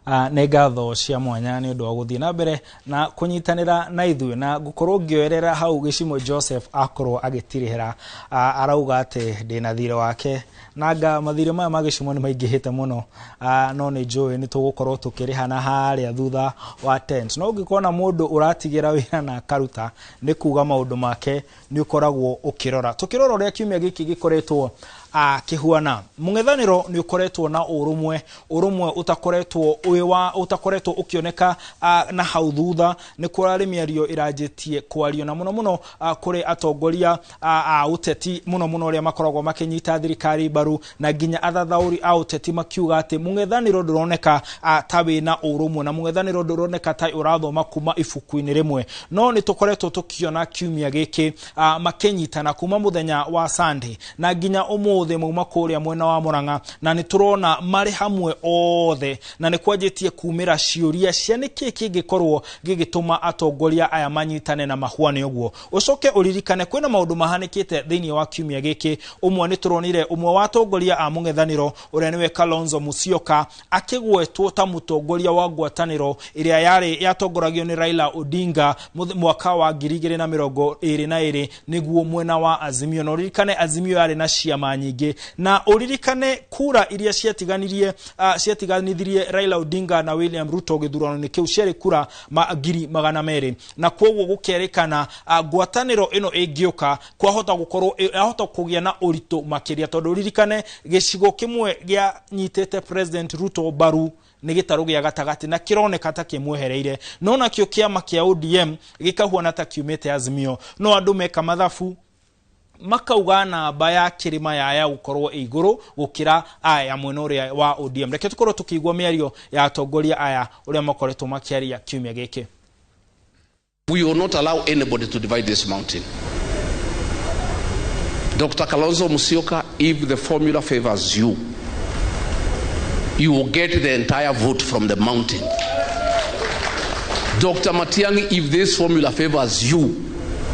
ngatho cia mwanya ni undu wa guthii na mbere na kunyitanira na ithuĩ na gukorwo ngioerera hau Gĩcimo Joseph akorwo agitirihira arauga ati ndina thire wake nanga mathire maya ma Gĩcimo ni maingĩhĩte muno no ni njũĩ ni tugukorwo tukirihana haria thutha wa tent no ngikona mundu uratigira wira na karuta ni kuga maundu make ni ukoragwo ukirora tukirora uria kiumia giki gikoretwo kihuana mung'ethaniro ni ukoretwo na urumwe utakoretwo ukioneka na hau thutha ni kurari miario irajetie kwario na muno kuri atongoria uteti muno ria makoragwo makinyita thirikari baru na ginya athathauri uteti makiuga ati mung'ethaniro nduroneka ta wina urumwe na mung'ethaniro nduroneka ta urathoma kuma ifuku-ini rimwe no ni tukoretwo tukiona kiumia giki makinyitana kuma muthenya wa Thandĩ na ginya the muma kuria mwena wa Murang'a na ni turona mari hamwe othe na ni kwanjitie kumira ciuria cia niki kingikorwo gigituma atongoria aya manyitane na mahuane uguo ucoke uririkane kwina maundu mahanikite thiini wa kiumia giki umwe ni turonire umwe wa atongoria a mung'ethaniro uria niwe Kalonzo Musyoka akigwetwo ta mutongoria wa ngwataniro iria yari yatongoragio ni Raila Odinga mwaka wa 2022 niguo mwena wa Azimio no uririkane Azimio yari na ciama nyingi na uririkane kura iria ciatiganithirie Raila Odinga na William Ruto githurano ni kiu ciari kura 200,000 na kwoguo gukerekana ngwataniro ino ingioka kwahota gukorwo ahota kugia na urito makiria tondu uririkane gicigo kimwe gia nyitete President Ruto baru ni gitaru gia gatagati na kironeka ta kimwehereire no nakio kiama kia ODM gikahuana ta kiumite Azimio no andu meka mathafu makauga namba ya kirima ya gukorwo iguru gukira aya mwena uria wa ODM reke tukorwo tukigwa miario ya atongoria aya uria makoretwo makiaria kiumia giki. We will not allow anybody to divide this mountain. Dr. Kalonzo Musyoka, if the formula favors you, you will get the entire vote from the mountain. Dr. Matiang'i, if this formula favors you,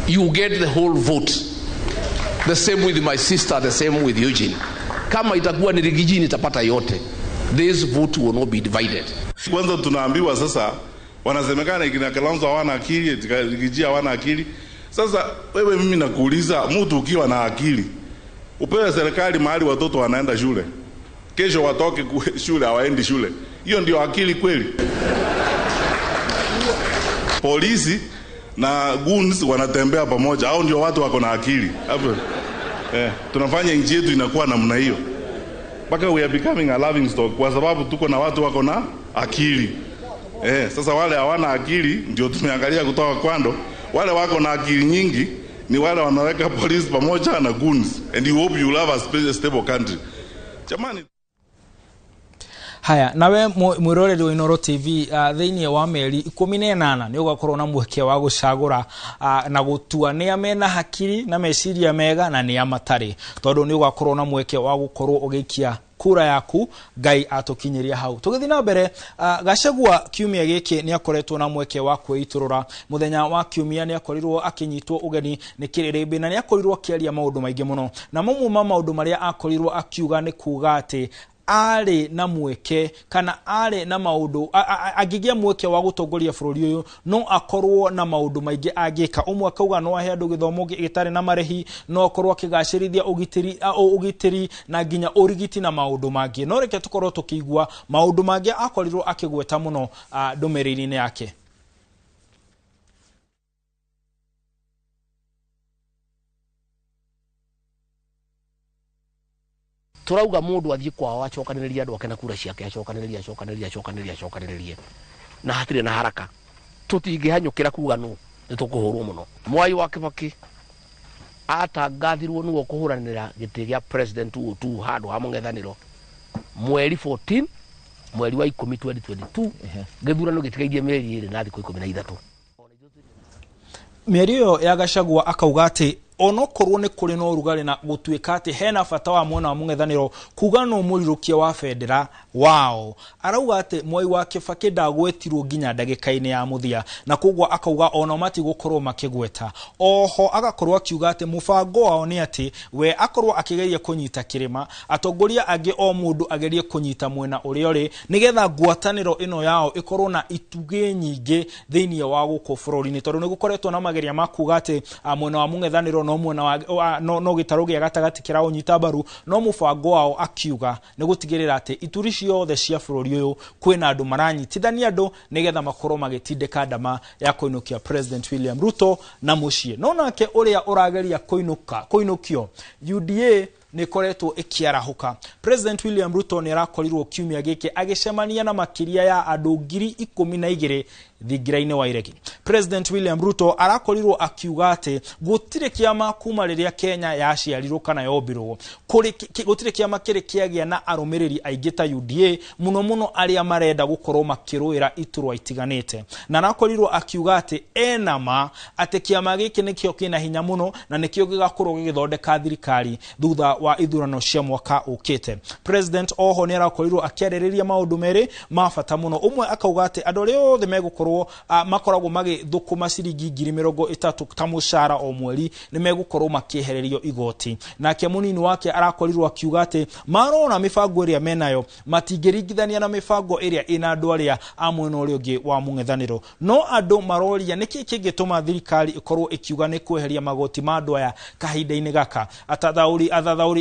you will get the whole vote. The same with my sister, the same with Eugene. Kama itakuwa ni Rigiji nitapata yote. This vote will not be divided. Kwanza tunaambiwa sasa wanasemekana ikina Kalonzo hawana akili, Rigiji hawana akili. Sasa wewe mimi nakuuliza mtu ukiwa na akili upewe serikali mahali watoto wanaenda shule. Kesho watoke shule hawaendi shule. Hiyo ndio akili kweli? Polisi na goons wanatembea pamoja. Hao ndio watu wako na akili. Tunafanya nchi yetu inakuwa namna hiyo. Mpaka we are becoming a laughing stock kwa sababu tuko na watu wako na akili. Sasa wale hawana akili ndio tumeangalia kutoka kwando. Wale wako na akili nyingi ni wale wanaweka polisi pamoja na goons. And you hope you will have a stable country. Jamani. Haya nawe mwiroreri wa Inooro TV thiini wa meri 18 ni ugakorwo na mweke wa gucagura na gutua ni amena hakiri na meciria mega na ni amatari tondu ni ugakorwo na mweke wa gukorwo ugikia kura yaku Ngai atukinyiria hau tugithi na mbere Gachagua kiumia giki ni akoretwo na mweke wa kwĩitũrũra muthenya wa kiumia ni akorirwo akinyitwo ugeni ni Kũrĩrĩmbũra na ni akorirwo akiaria maundu maingi muno na mamwe ma maundu maria akorirwo akiuga ni kuga ati ari na mweke kana ari na maundu agigia mweke wa gutongoria bururi uyu no akorwo na maundu maingi agika umwe akauga no ahe andu githomo gitari na marehi no akorwo akigacirithia ugitiri na ginya urigiti na maundu mangi no reke tukorwo tukigwa maundu mangi akorirwo akigweta muno ndumiriri-ini yake. Turauga mundu athie kwao acokaniriria andu ake na kura ciake acokaniriria na hatire na haraka tutingihanyukira kuga no nitukuhurwo muno Mwai wa Kibaki atangathirwo nuo kuhuranira giti gia president tu handu ha mung'ethaniro mweri 14 mweri wa 10 2022 githurano gitigaithie mieri 2 na thikũ 13. Mĩario ya Gachagua akauga ati onokorwo ni kuri no rugari na gutuika ati hena bata wa mwena wa mung'ethaniro kuga no murirukia wa federa wao arauga ati Mwai wa Kibaki ndagwetirwo nginya ndagika-ini ya muthia na kugwa akauga ono mati gukorwo makigweta oho agakorwo akiuga ati mubango wao ni ati we akorwo akigeria kunyita kirima atongoria angi o mundu agerie kunyita mwena uri uri nigetha ngwataniro ino yao ikorwo na ituge nyingi thiini wa guko bururi-ini tondu ni gukoretwo na mageria makuga ati mwena wa mung'ethaniro no mwena wa no gitaru gia gatagati kira unyita baru no mubango wao akiuga ni gutigirira ati ituri ciothe cia bururi uyu kwina andu maranyitithania andu nigetha makorwo magitindika ndama ya kuinukia President William Ruto na mucie no nake uria urageria kuinukio UDA ni koretwo ikiarahuka. President William Ruto ni arakorirwo kiumia giki agicemania na makiria ya andu 12,000 thingiraine wa iregi. President William Ruto arakorirwo akiuga ati gutire kiama kuma riria Kenya yaciarirwo kana yombirwo gutire kiama kiri kiagia na arumiriri aingi ta UDA muno aria marenda gukorwo makiruira iturwa itiganite na arakorirwo akiuga ati enama ati kiama giki nikio kina hinya muno na nikio gigakorwo gigithondeka thirikari thutha wa ithurano cia mwaka ukite. President oho ni arakorirwo akiaririria maundu meri mabata muno umwe akauga ati andu ria othe megukorwo makoragwo magithukuma ciringi 30,000 ta mushara o mweri ni megukorwo makiehererio igoti nake munini wake arakorirwo akiuga ati marona mibango iria menayo matingiringithania na mibango iria ina andu aria amwena uri ungi wa mung'ethaniro no andu maroria niki kingituma thirikari ikorwo ikiuga ni kweheria magoti ma andu aya kahinda-ini gaka athathauri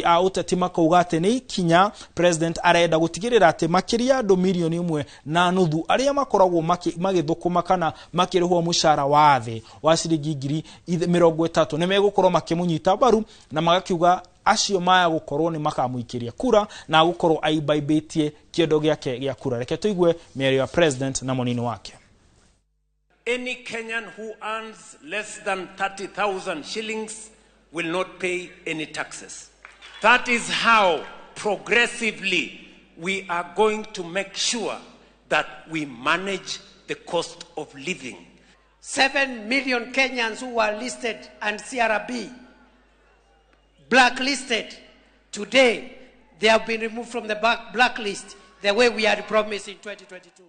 a uteti makauga ati ni ikinya president arenda gutigirira ati makiria andu milioni 1.5 aria makoragwo magithukuma kana makirihwo mushara wa thi wa ciringi 30,000 ni megukorwo makimunyita baru na magakiuga acio maya gukorwo ni makamuikiria kura na gukorwo aibaibitie kiondo giake gia kura. Reke tuigue mĩario ya president na munini wake. Any Kenyan who earns less than 30,000 shillings will not pay any taxes. That is how progressively we are going to make sure that we manage the cost of living. 7 million Kenyans who were listed and CRB blacklisted. Today, they have been removed from the blacklist the way we had promised in 2022.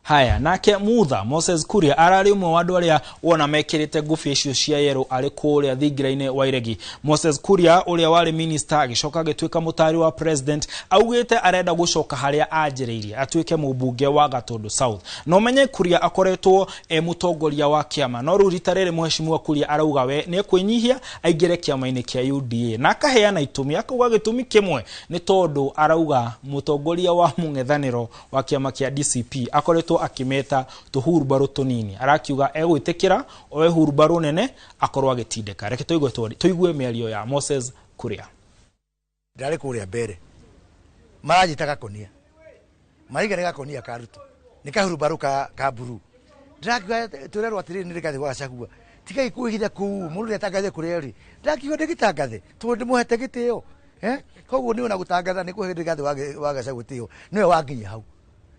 Haya nake mutha Moses Kuria arari umwe wa andu aria wona mekirite ngufi icio cia yero ari kuria thingiraine wa iregi. Moses Kuria uria wari minister agicoka gituika mutari wa president augite arenda gucoka haria anjiriirie atuike mubunge wa Gatundu South. No menye Kuria akoretwo mutongoria wa kiama no rutarere muheshimiwa Kuria arauga we ni kwinyihia aigire kiama-ini kia UDA na akaheana itumi akauga gitumi kimwe ni tondu arauga mutongoria wa mung'ethaniro wa kiama kia DCP akoretwo akimeta tuhurubaro tunini arakiuga egwitikira oe hurubaro nene akorwo agitindeka. Reke tuigue mĩario ya Moses Kuria. Ndari kuria mbere marajitaga konia maigere gakonia karuto nikahurubaro ka buru ndakiuga turerwo atiri ni rigathi wa Gachagua tigai kuhitha ku mundu yatangathe kureri ndakiuga ndigitangathe tondu muhete gitio koguo ni ona gutangatha ni kuhitha rigathi wa Gachagua tio niwe wanginya hau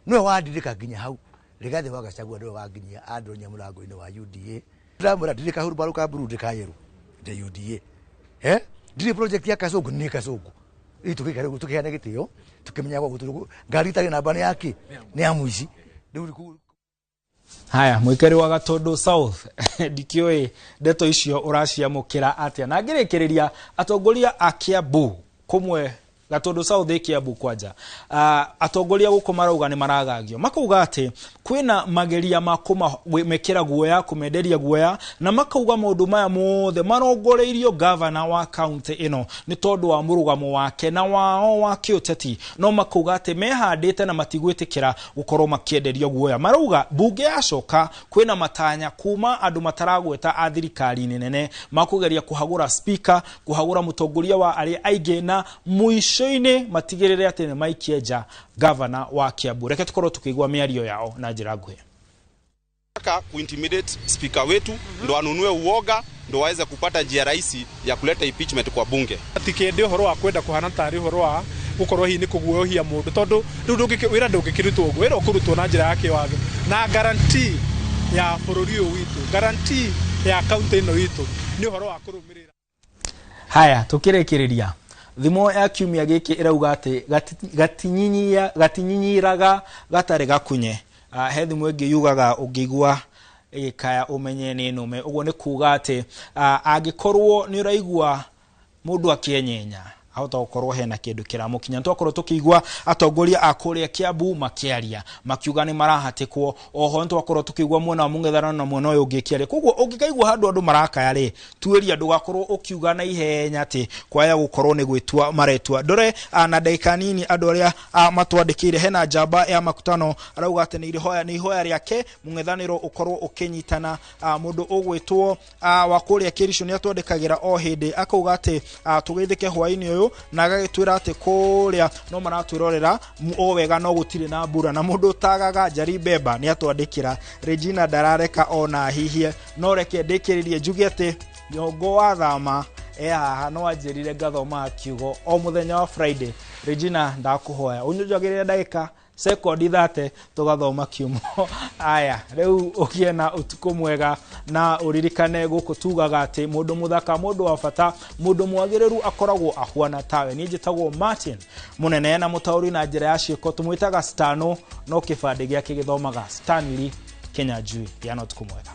niwe wandirika nginya hau rigathi wa Gachagua niwe wanginya andu nyamurango-ini wa UDA ndamura ndirika hurubaro ka buru ndikayeru de UDA ndiri project ya Kasongo ni Kasongo itukikare tukihana gitio tukimenya kwa guturugu ngari tari namba ni yake ni amuici. Haya mwikari wa Gatundu South dikioi ndeto icio uraciamukira atia na ngirikiriria atongoria a Kiambu kumwe Gatundu South Kiambu kwanja atongoria guko marauga ni maragagio makauga ati kwina mageria makuma mekira guoya kumenderia guoya na makauga maundu maya mothe marongoreirio governor wa county ino ni tondu wa murugamo wake na wao wa kiuteti no makauga ati mehandite na matigwitikira gukorwo makienderio guoya. Marauga bunge yacoka kwina matanya kuma andu mataragweta a thirikari nene makugeria kuhagura speaker kuhagura mutongoria wa ari aige na muishoine matigirire ati ni maikieja governor wa Kiambu. Reke tukorwo tukigwa mĩario yao na njira nguhĩ. Kuintimidate speaker wetu ndo anunue uoga ndo waweze kupata njia rahisi ya kuleta impeachment kwa bunge. Tikende uhoro wa kwenda kuhana tari uhoro wa gukorwo hi ni kuguohia mundu tondu wira ndungikirutwo uguo wira ukurutwo na njira yake watho na guarantee ya bururi uyu witu guarantee ya county ino witu ni uhoro wa kurumirira haya tukirekereria thimo ya kiumia giki irauga ati gatinyinyiraga gatare gakunye he thimo ingi yugaga ungigwa igikaya umenye ni nume uguo ni kuga ati angikorwo ni uraigwa mundu akiyenyenya ahota gukorwo hena kindu kiramukinya twakorwo tukigwa atongoria akuria Kiambu makiaria makiuga ni marahatikwo oho twakorwo tukigwa mwena wa Mung'ethano na mwena uyu ungikiaria koguo ungikaigwa handu andu marakaya ri tueria ndugakorwo ukiuga na ihenya ati kwaya gukorwo ni gwitua maretua ndore na ndaika nini andu aria matwandikire hena njamba ya makutano arauga ati ni ihoya riake Mung'ethaniro ukorwo ukinyitana mundu ugwitwo wa kuria Kericho ni atwandikagira o hindi akauga ati tugeithike hwaini uyu na agagitwira ati kuria no maratwirorera o wega no gutire na mbura na mundu tagaga Njari Bemba ni atwandikira Regina ndarareka ona hihie no reke ndikiririe njuge ati nyongo wa thama haha no anjirire ngathoma kiugo o muthenya wa Friday. Regina ndakuhoya unyujagirire ndagika sekondi 30 tugathoma kiumo aya riu ukie na utuko mwega na uririkane guku tugaga ati mundu muthaka mundu wa bata mundu mwagiriru akoragwo ahwana tawe ni njitagwo Martin munene na mutauri na njira ya ciiko tumwitaga Stano no kibande giake githomaga Stanley Kenya Jui ya no tuko mwega.